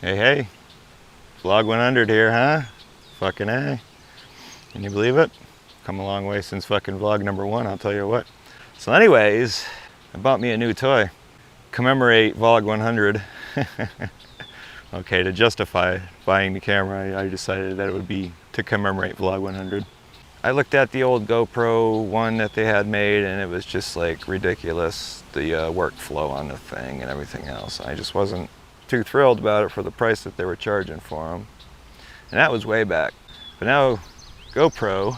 Hey, hey, vlog 100 here, huh? Fucking A. Can you believe it? Come a long way since fucking vlog number 1, I'll tell you what. So anyways, I bought me a new toy. Commemorate vlog 100. Okay, to justify buying the camera, I decided that it would be to commemorate vlog 100. I looked at the old GoPro one that they had made and it was just like ridiculous, the workflow on the thing and everything else. I just wasn't too thrilled about it for the price that they were charging for them. And that was way back. But now GoPro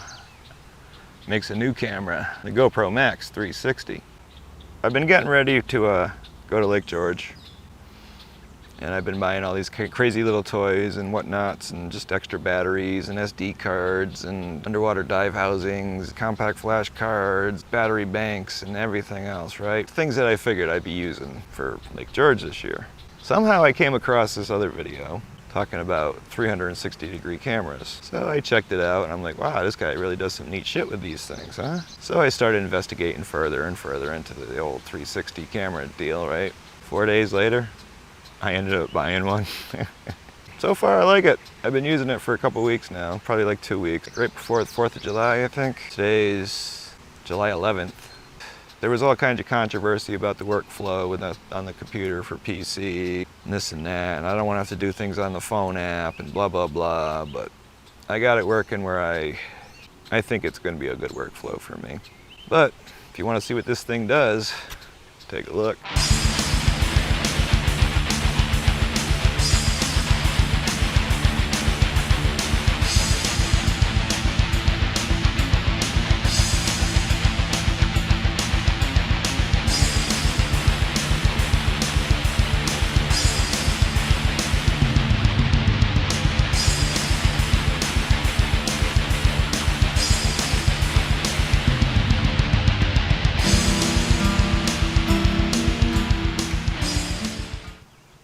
makes a new camera, the GoPro MAX 360. I've been getting ready to go to Lake George. And I've been buying all these crazy little toys and whatnots and just extra batteries and SD cards and underwater dive housings, compact flash cards, battery banks and everything else, right? Things that I figured I'd be using for Lake George this year. Somehow I came across this other video talking about 360-degree cameras. So I checked it out and I'm like, wow, this guy really does some neat shit with these things, huh? So I started investigating further and further into the old 360 camera deal, right? 4 days later, I ended up buying one. So far I like it. I've been using it for a couple weeks now, probably like 2 weeks. Right before the 4th of July, I think. Today's July 11th. There was all kinds of controversy about the workflow on the computer for PC, and this and that, and I don't want to have to do things on the phone app and blah, blah, blah, but I got it working where I think it's going to be a good workflow for me. But if you want to see what this thing does, take a look.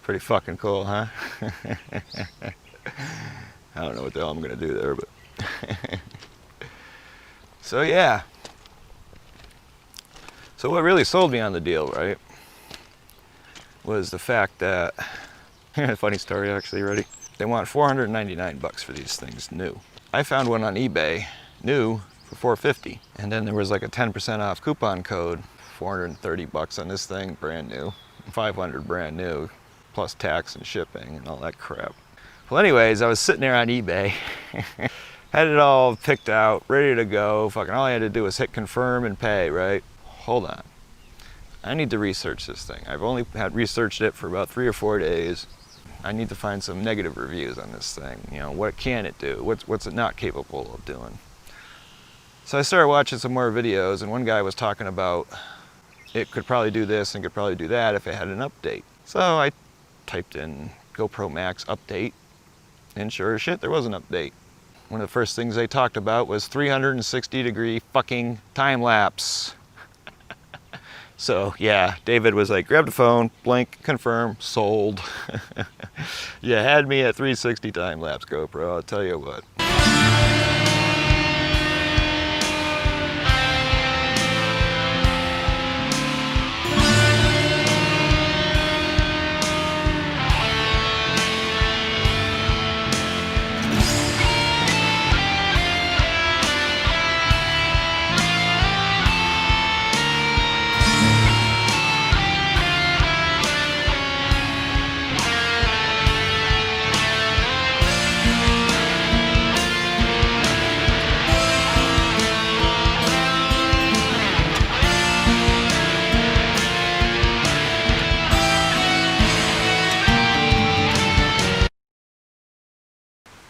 Pretty fucking cool, huh? I don't know what the hell I'm gonna do there, but so yeah. So what really sold me on the deal, right, was the fact that funny story actually, ready? They want 499 bucks for these things new. I found one on eBay new for 450, and then there was like a 10% off coupon code, 430 bucks on this thing, brand new, 500 brand new, plus tax and shipping and all that crap. Well anyways, I was sitting there on eBay, had it all picked out, ready to go, fucking all I had to do was hit confirm and pay, right? Hold on. I need to research this thing. I've only had researched it for about 3 or 4 days. I need to find some negative reviews on this thing. You know, what can it do? What's it not capable of doing? So I started watching some more videos and one guy was talking about it could probably do this and could probably do that if it had an update. So I typed in GoPro MAX update, and sure as shit, there was an update. One of the first things they talked about was 360-degree fucking time lapse. So yeah, David was like, grab the phone, blink, confirm, sold. You had me at 360 time lapse GoPro, I'll tell you what.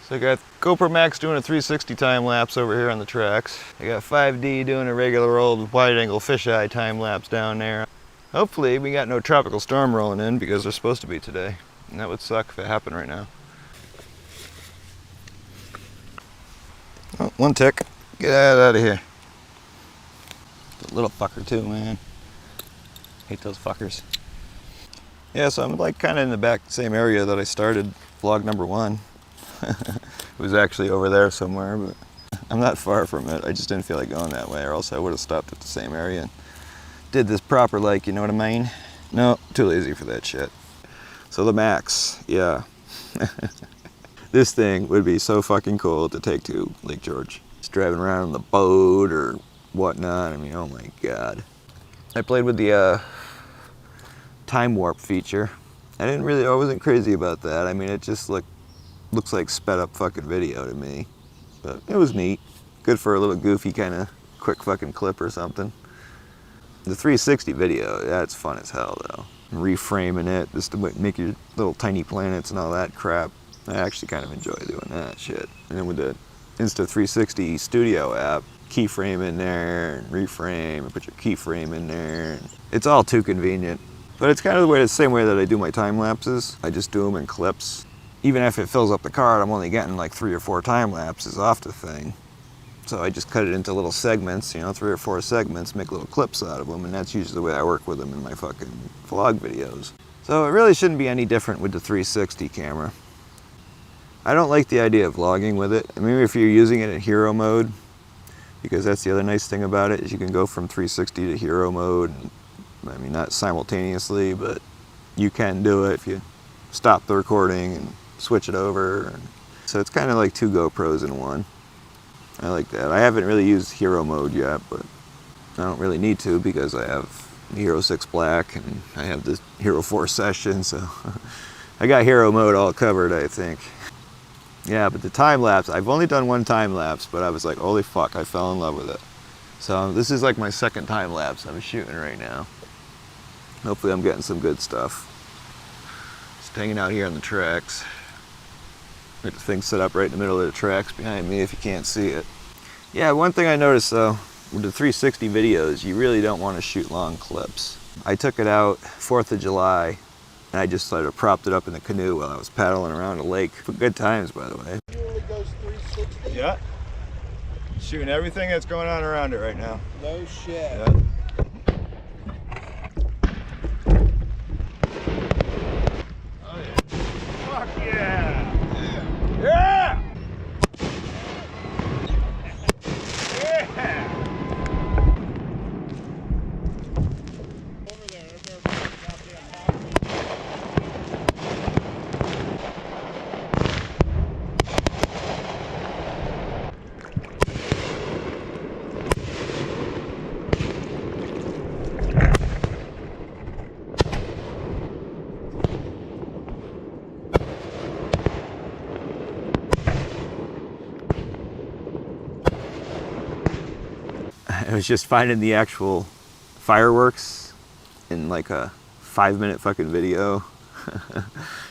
So I got GoPro MAX doing a 360 time lapse over here on the tracks. I got 5D doing a regular old wide angle fisheye time lapse down there. Hopefully we got no tropical storm rolling in because they're supposed to be today. And that would suck if it happened right now. Oh, one tick. Get out of here. Little fucker too, man. Hate those fuckers. Yeah, so I'm like kind of in the back same area that I started vlog number 1. It was actually over there somewhere, but I'm not far from it. I just didn't feel like going that way, or else I would have stopped at the same area and did this proper, like, you know what I mean? No, too lazy for that shit. So the Max, yeah. This thing would be so fucking cool to take to Lake George. Just driving around on the boat or whatnot. I mean, oh my God. I played with the time warp feature. I wasn't crazy about that. I mean, it just looks like sped up fucking video to me. But it was neat. Good for a little goofy kind of quick fucking clip or something. The 360 video, that's fun as hell though. Reframing it, just to make your little tiny planets and all that crap. I actually kind of enjoy doing that shit. And then with the Insta360 Studio app, keyframe in there, and reframe, and put your keyframe in there. It's all too convenient. But it's kind of the same way that I do my time lapses. I just do them in clips. Even if it fills up the card, I'm only getting like 3 or 4 time lapses off the thing. So I just cut it into little segments, 3 or 4 segments, make little clips out of them, and that's usually the way I work with them in my fucking vlog videos. So it really shouldn't be any different with the 360 camera. I don't like the idea of vlogging with it. I mean, if you're using it in hero mode, because that's the other nice thing about it, is you can go from 360 to hero mode. I mean, not simultaneously, but you can do it if you stop the recording and switch it over. So it's kind of like 2 GoPros in one. I like that. I haven't really used hero mode yet, but I don't really need to because I have the Hero 6 Black and I have the Hero 4 Session, so I got hero mode all covered, I think. Yeah, but the time lapse, I've only done 1 time lapse, but I was like, holy fuck, I fell in love with it. So this is like my 2nd time lapse I'm shooting right now. Hopefully I'm getting some good stuff. Just hanging out here on the tracks. Got the thing set up right in the middle of the tracks behind me if you can't see it. Yeah, one thing I noticed though, with the 360 videos, you really don't want to shoot long clips. I took it out 4th of July, and I just sort of propped it up in the canoe while I was paddling around the lake. Good times, by the way. It really goes 360? Yeah. Shooting everything that's going on around it right now. No shit. Yeah. Oh yeah. Fuck yeah! Yeah! Yeah! Over there, I was just finding the actual fireworks in like a 5-minute fucking video.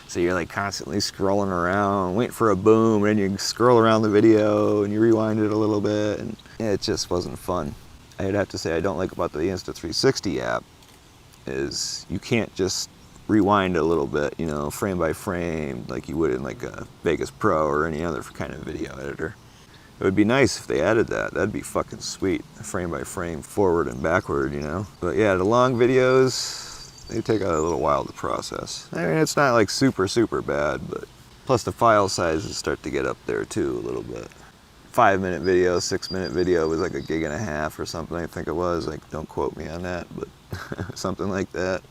So you're like constantly scrolling around, waiting for a boom, and then you scroll around the video and you rewind it a little bit, and it just wasn't fun. I'd have to say I don't like about the Insta360 app is you can't just rewind a little bit, frame by frame like you would in like a Vegas Pro or any other kind of video editor. It would be nice if they added that. That'd be fucking sweet. Frame by frame, forward and backward, But yeah, the long videos, they take a little while to process. I mean, it's not like super, super bad, but plus the file sizes start to get up there too a little bit. 5-minute video, 6-minute video was like 1.5 gigs or something, I think it was. Like, don't quote me on that, but something like that.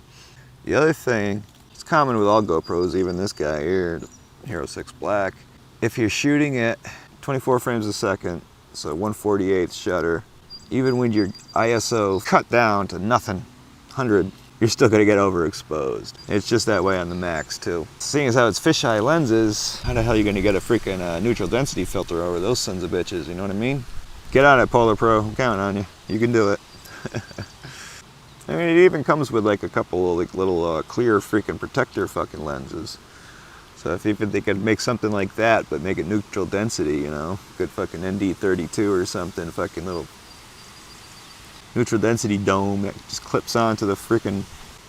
The other thing, it's common with all GoPros, even this guy here, the Hero 6 Black. If you're shooting it 24 frames a second, so 1/48 shutter, even when your ISO cut down to nothing, 100, you're still gonna get overexposed. It's just that way on the Max too. Seeing as how it's fisheye lenses, how the hell are you gonna get a freaking neutral density filter over those sons of bitches, you know what I mean? Get on it, Polar Pro, I'm counting on you. You can do it. I mean, it even comes with like a couple of like little clear freaking protector fucking lenses. So if even they could make something like that, but make it neutral density, good fucking ND32 or something, fucking little neutral density dome that just clips onto the freaking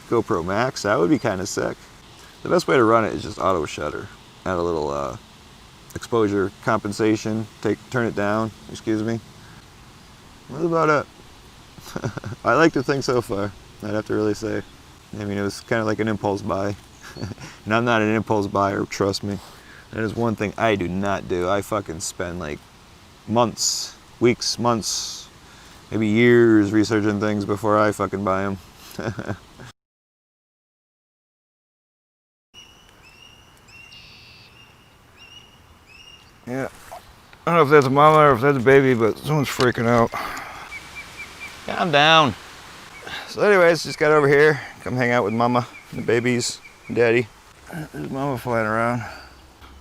GoPro Max, that would be kind of sick. The best way to run it is just auto shutter. Add a little exposure compensation, turn it down, excuse me. That's about it. I like the thing so far, I'd have to really say. I mean, it was kind of like an impulse buy. And I'm not an impulse buyer, trust me. That is one thing I do not do. I fucking spend like months, weeks, months, maybe years researching things before I fucking buy them. Yeah. I don't know if that's a mama or if that's a baby, but someone's freaking out. Calm down. So anyways, just got over here. Come hang out with mama and the babies and daddy. There's mama flying around.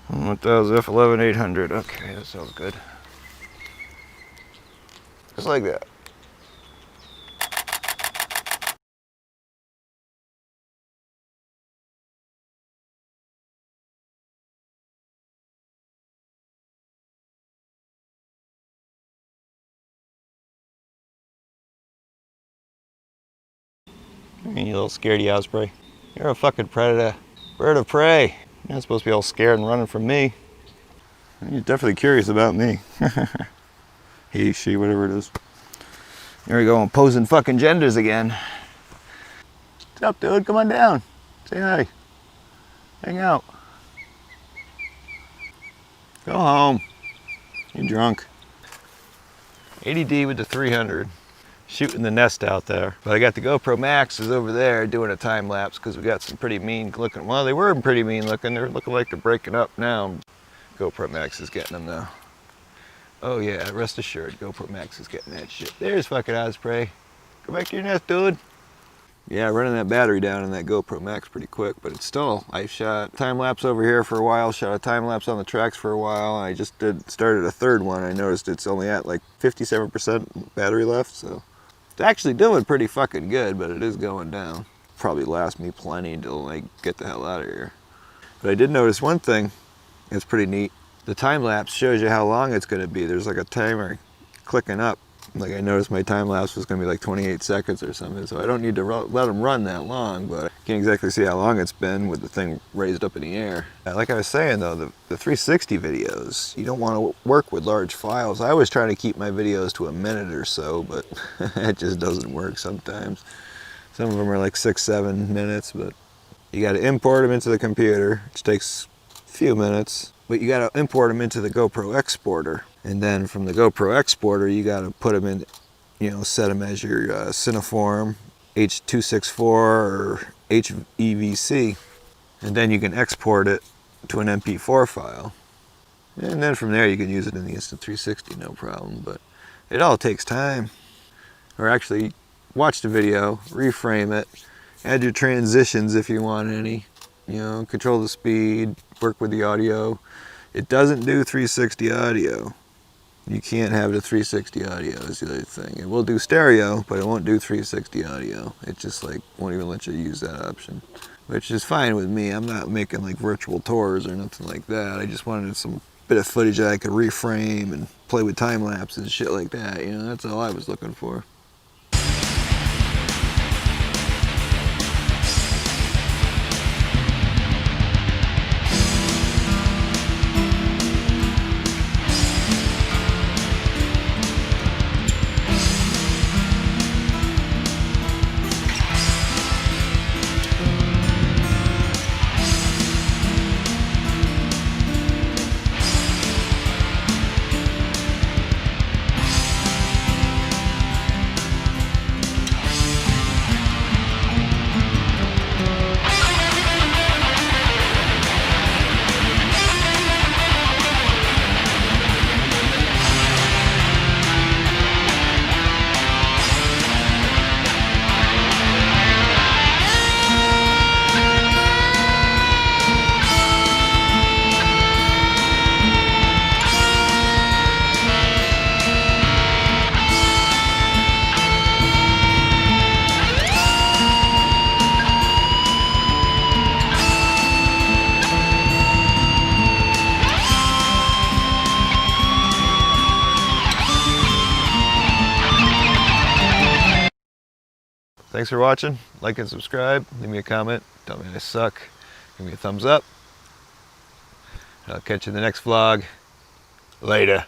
What that was F11-800. Okay, that sounds good. Just like that. You little scaredy osprey. You're a fucking predator. Bird of prey. You're not supposed to be all scared and running from me. You're definitely curious about me. He, she, whatever it is. There we go, imposing fucking genders again. What's up, dude? Come on down. Say hi. Hang out. Go home. You're drunk. 80D with the 300. Shooting the nest out there. But I got the GoPro Max is over there doing a time lapse because we got some pretty mean looking. Well, they were pretty mean looking. They're looking like they're breaking up now. GoPro Max is getting them now. Oh yeah, rest assured, GoPro Max is getting that shit. There's fucking osprey. Go back to your nest, dude. Yeah, running that battery down in that GoPro Max pretty quick, but it's still, I shot time lapse over here for a while, shot a time lapse on the tracks for a while, and I just started a third one. I noticed it's only at like 57% battery left, so it's actually doing pretty fucking good, but it is going down. Probably last me plenty until like get the hell out of here. But I did notice one thing that's pretty neat. The time lapse shows you how long it's going to be. There's like a timer clicking up. Like I noticed my time lapse was going to be like 28 seconds or something, so I don't need to let them run that long, but I can't exactly see how long it's been with the thing raised up in the air. Like I was saying though, the 360 videos, you don't want to work with large files. I was trying to keep my videos to a minute or so, but it just doesn't work sometimes. Some of them are like 6-7 minutes, but you got to import them into the computer, which takes a few minutes. But you got to import them into the GoPro exporter. And then from the GoPro exporter, you got to put them in, you know, set them as your Cineform, H.264 or HEVC. And then you can export it to an MP4 file. And then from there you can use it in the Insta360, no problem. But it all takes time. Or actually, watch the video, reframe it, add your transitions if you want any. You know, control the speed, work with the audio. It doesn't do 360 audio. You can't have the 360 audio is the other thing. It will do stereo, but it won't do 360 audio. It just like won't even let you use that option, which is fine with me. I'm not making like virtual tours or nothing like that. I just wanted some bit of footage that I could reframe and play with time lapse and shit like that. You know, that's all I was looking for. Thanks for watching. Like and subscribe. Leave me a comment. Tell me I suck. Give me a thumbs up. I'll catch you in the next vlog. Later.